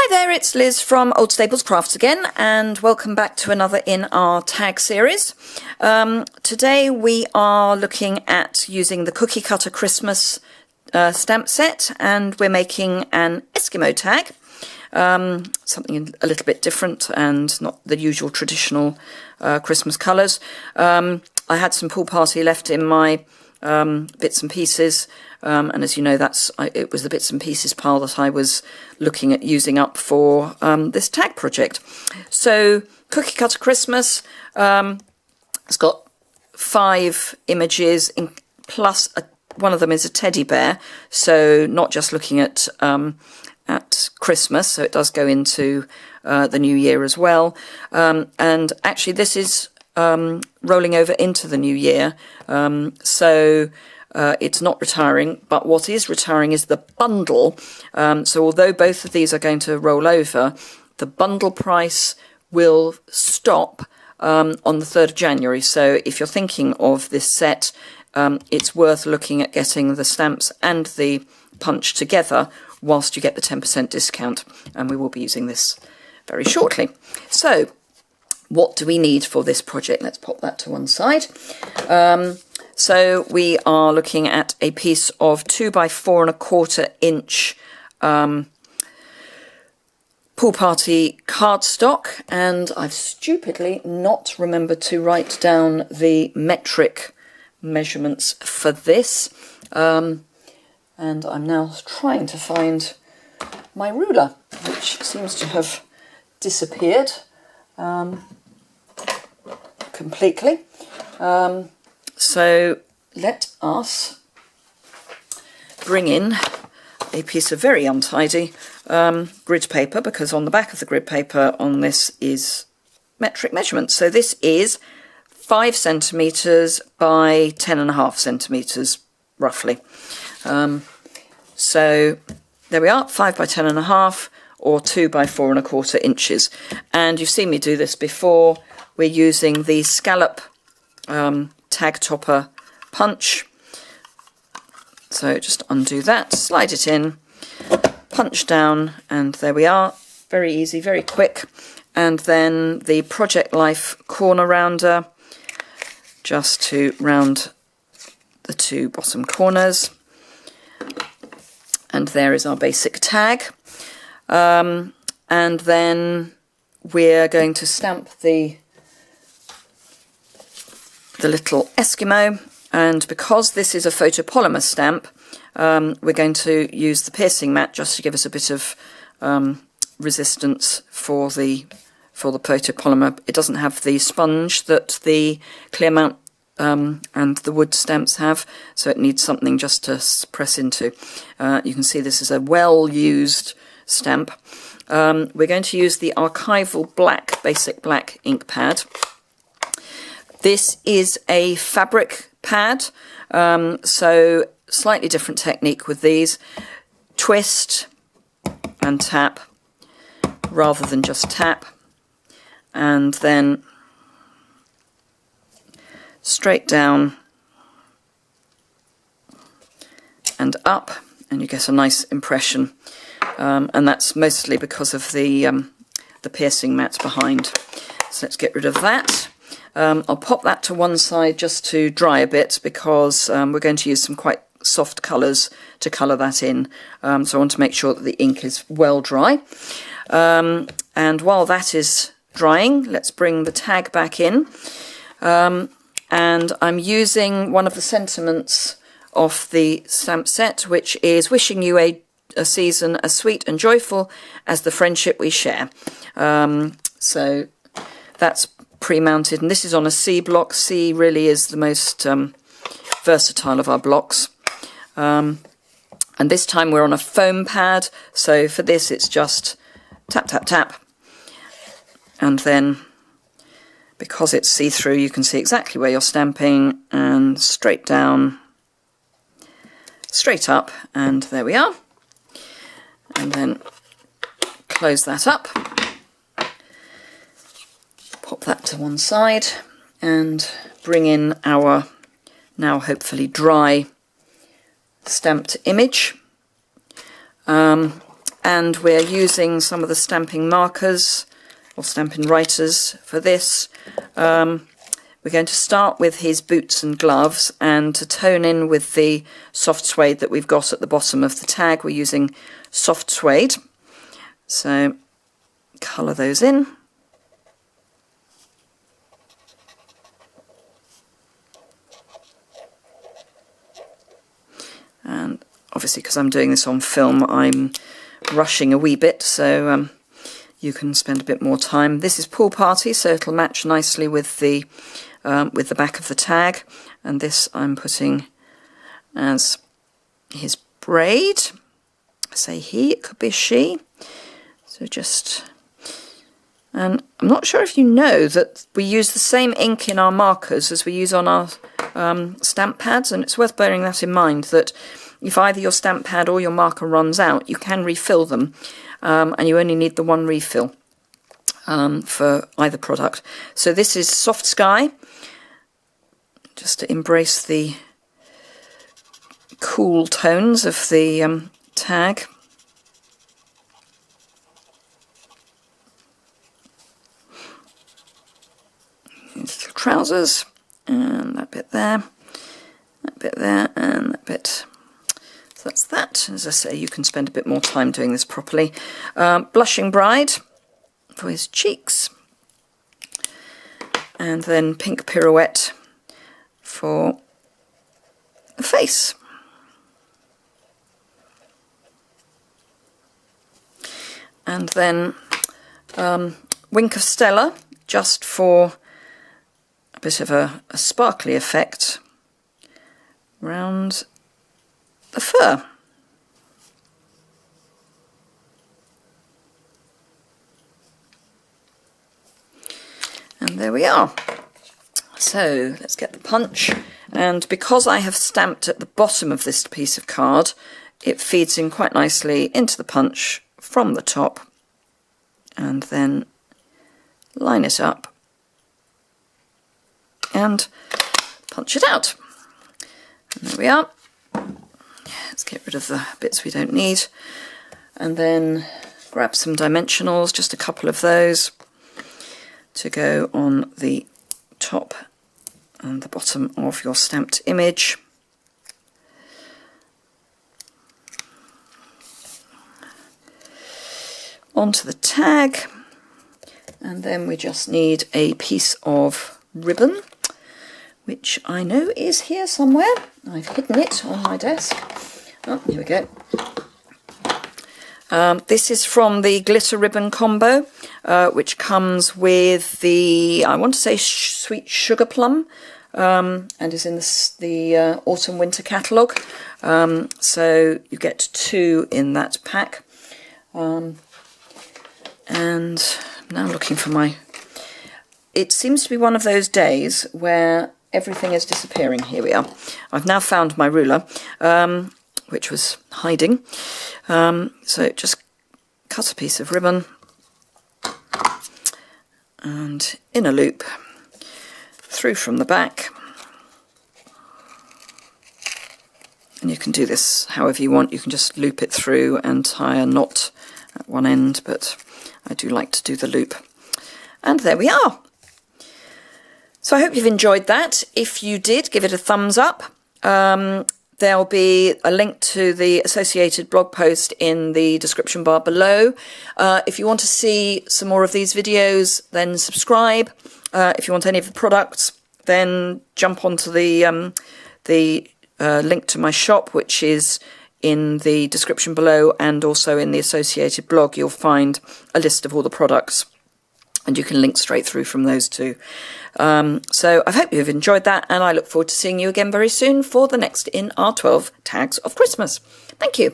Hi there, it's Liz from Old Staples Crafts again, and welcome back to another in our tag series. Today we are looking at using the Cookie Cutter Christmas stamp set, and we're making an Eskimo tag, something a little bit different and not the usual traditional Christmas colours. I had some pool party left in my bits and pieces, and as you know, it was the bits and pieces pile that I was looking at using up for this tag project. So Cookie Cutter Christmas, it's got 5 images plus one of them is a teddy bear, so not just looking at Christmas, so it does go into the new year as well, and actually this is rolling over into the new year, so it's not retiring, but what is retiring is the bundle. So although both of these are going to roll over, the bundle price will stop on the 3rd of January. So if you're thinking of this set, it's worth looking at getting the stamps and the punch together whilst you get the 10% discount, and we will be using this very shortly. So what do we need for this project? Let's pop that to one side. So we are looking at a piece of 2 by 4¼ inch pool party cardstock, and I've stupidly not remembered to write down the metric measurements for this, and I'm now trying to find my ruler, which seems to have disappeared completely. So let us bring in a piece of very untidy grid paper, because on the back of the grid paper on this is metric measurements. So this is 5 centimetres by 10.5 centimetres roughly. So there we are, 5 by 10.5 or 2 by 4¼ inches. And you've seen me do this before. We're using the scallop tag topper punch. So just undo that, slide it in, punch down, and there we are. Very easy, very quick. And then the Project Life corner rounder, just to round the 2 bottom corners. And there is our basic tag. And then we're going to stamp the little Eskimo, and because this is a photopolymer stamp, we're going to use the piercing mat just to give us a bit of resistance for the photopolymer. It doesn't have the sponge that the clear mount and the wood stamps have, so it needs something just to press into. You can see this is a well-used stamp. We're going to use the archival black, basic black ink pad. This is a fabric pad, so slightly different technique with these. Twist and tap rather than just tap, and then straight down and up, and you get a nice impression, and that's mostly because of the piercing mat behind. So let's get rid of that. I'll pop that to one side just to dry a bit, because we're going to use some quite soft colours to colour that in, so I want to make sure that the ink is well dry. And while that is drying, let's bring the tag back in, and I'm using one of the sentiments of the stamp set, which is wishing you a season as sweet and joyful as the friendship we share. So that's pre-mounted, and this is on a C block. C really is the most versatile of our blocks, and this time we're on a foam pad, so for this it's just tap tap tap, and then because it's see-through you can see exactly where you're stamping, and straight down, straight up, and there we are. And then close that up, pop that to one side, and bring in our now hopefully dry stamped image. and we're using some of the stamping markers or stamping writers for this. We're going to start with his boots and gloves, and to tone in with the soft suede that we've got at the bottom of the tag, we're using soft suede. So colour those in. And obviously, because I'm doing this on film, I'm rushing a wee bit, so you can spend a bit more time. This is Pool Party, so it'll match nicely with the back of the tag. And this I'm putting as his braid. I say he, it could be she. So just, and I'm not sure if you know that we use the same ink in our markers as we use on our stamp pads, and it's worth bearing that in mind, that if either your stamp pad or your marker runs out, you can refill them, and you only need the one refill for either product. So this is Soft Sky, just to embrace the cool tones of the tag. Here's the trousers, and that bit there, that bit there, and that bit. So that's that. As I say, you can spend a bit more time doing this properly. Blushing Bride for his cheeks, and then Pink Pirouette for the face. And then Wink of Stella, just for a bit of a sparkly effect round the fur. And there we are. So let's get the punch, and because I have stamped at the bottom of this piece of card, it feeds in quite nicely into the punch from the top, and then line it up and punch it out. And there we are. Let's get rid of the bits we don't need, and then grab some dimensionals, just a couple of those, to go on the top and the bottom of your stamped image. Onto the tag, and then we just need a piece of ribbon, which I know is here somewhere. I've hidden it on my desk. Oh, here we go. This is from the glitter ribbon combo, which comes with the, I want to say, Sweet Sugar Plum, and is in the Autumn Winter catalogue. So you get 2 in that pack. And now I'm looking for my... It seems to be one of those days where everything is disappearing. Here we are. I've now found my ruler, which was hiding. So just cut a piece of ribbon and in a loop through from the back. And you can do this however you want. You can just loop it through and tie a knot at one end, but I do like to do the loop. And there we are. So I hope you've enjoyed that. If you did, give it a thumbs up. There'll be a link to the associated blog post in the description bar below. If you want to see some more of these videos, then subscribe. If you want any of the products, then jump onto the link to my shop, which is in the description below, and also in the associated blog you'll find a list of all the products, and you can link straight through from those two. So I hope you've enjoyed that, and I look forward to seeing you again very soon for the next in our 12 Tags of Christmas. Thank you.